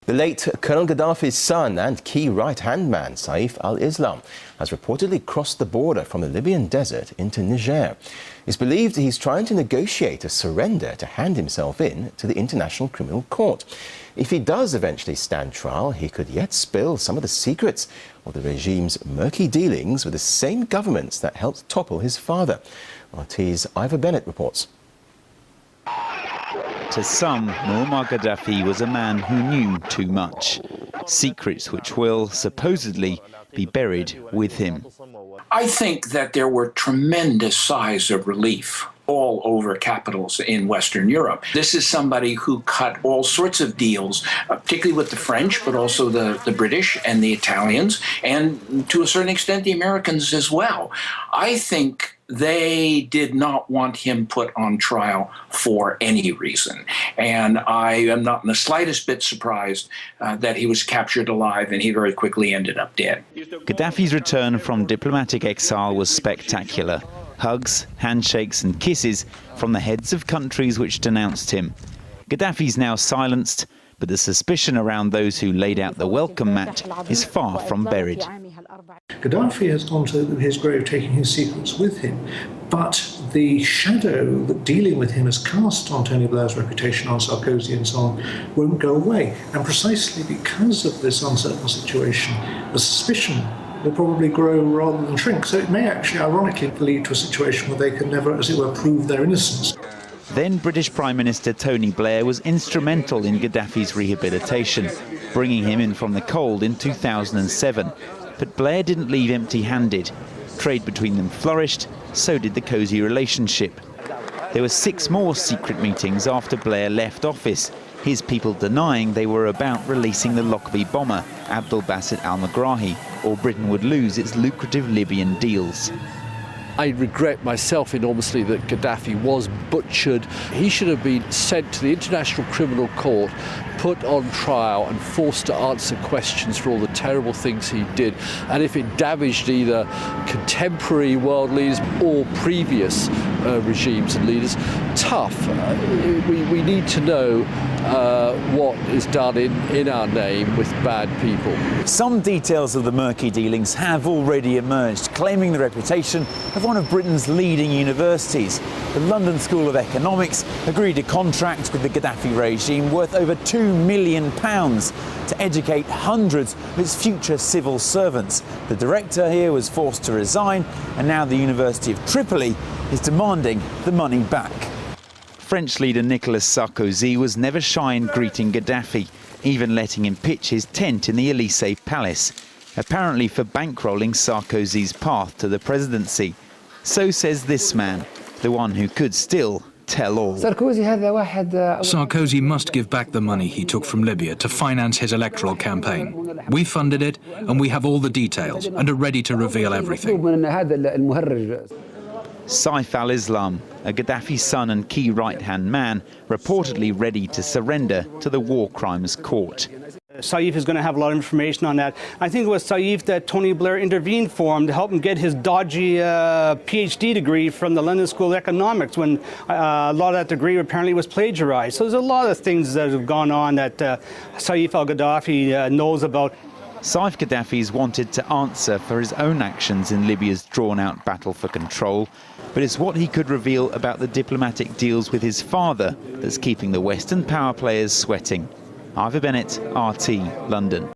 The late Colonel Gaddafi's son and key right-hand man, Saif al-Islam, has reportedly crossed the border from the Libyan desert into Niger. It's believed he's trying to negotiate a surrender to hand himself in to the International Criminal Court. If he does eventually stand trial, he could yet spill some of the secrets of the regime's murky dealings with the same governments that helped topple his father. RT's Ivor Bennett reports. To some, Muammar Gaddafi was a man who knew too much. Secrets which will, supposedly, be buried with him. I think that there were tremendous sighs of relief all over capitals in Western Europe. This is somebody who cut all sorts of deals, particularly with the French, but also the British and the Italians, and to a certain extent the Americans as well. I think they did not want him put on trial for any reason. And I am not in the slightest bit surprised that he was captured alive and he very quickly ended up dead. Gaddafi's return from diplomatic exile was spectacular. Hugs, handshakes and kisses from the heads of countries which denounced him. Gaddafi's now silenced, but the suspicion around those who laid out the welcome mat is far from buried. Gaddafi has gone to his grave taking his secrets with him, but the shadow that dealing with him has cast on Tony Blair's reputation, on Sarkozy and so on, won't go away. And precisely because of this uncertain situation, the suspicion will probably grow rather than shrink. So it may actually, ironically, lead to a situation where they can never, as it were, prove their innocence. Then British Prime Minister Tony Blair was instrumental in Gaddafi's rehabilitation, bringing him in from the cold in 2007. But Blair didn't leave empty-handed. Trade between them flourished, so did the cosy relationship. There were 6 more secret meetings after Blair left office, his people denying they were about releasing the Lockerbie bomber, Abdul-Basit al-Megrahi, or Britain would lose its lucrative Libyan deals. I regret myself enormously that Gaddafi was butchered. He should have been sent to the International Criminal Court, put on trial and forced to answer questions for all the terrible things he did. And if it damaged either contemporary world leaders or previous regimes and leaders, tough. We need to know what is done in our name with bad people. Some details of the murky dealings have already emerged, claiming the reputation of one of Britain's leading universities. The London School of Economics agreed a contract with the Gaddafi regime worth over £2 million to educate hundreds of its future civil servants. The director here was forced to resign, and now the University of Tripoli is demanding the money back. French leader Nicolas Sarkozy was never shy in greeting Gaddafi, even letting him pitch his tent in the Élysée Palace, apparently for bankrolling Sarkozy's path to the presidency. So says this man, the one who could still tell all. Sarkozy must give back the money he took from Libya to finance his electoral campaign. We funded it, and we have all the details and are ready to reveal everything. Saif al-Islam, a Gaddafi son and key right-hand man, reportedly ready to surrender to the War Crimes Court. Saif is going to have a lot of information on that. I think it was Saif that Tony Blair intervened for him to help him get his dodgy PhD degree from the London School of Economics, when a lot of that degree apparently was plagiarized. So there's a lot of things that have gone on that Saif al-Gaddafi knows about. Saif Gaddafi's wanted to answer for his own actions in Libya's drawn-out battle for control, but it's what he could reveal about the diplomatic deals with his father that's keeping the Western power players sweating. Ivor Bennett, RT, London.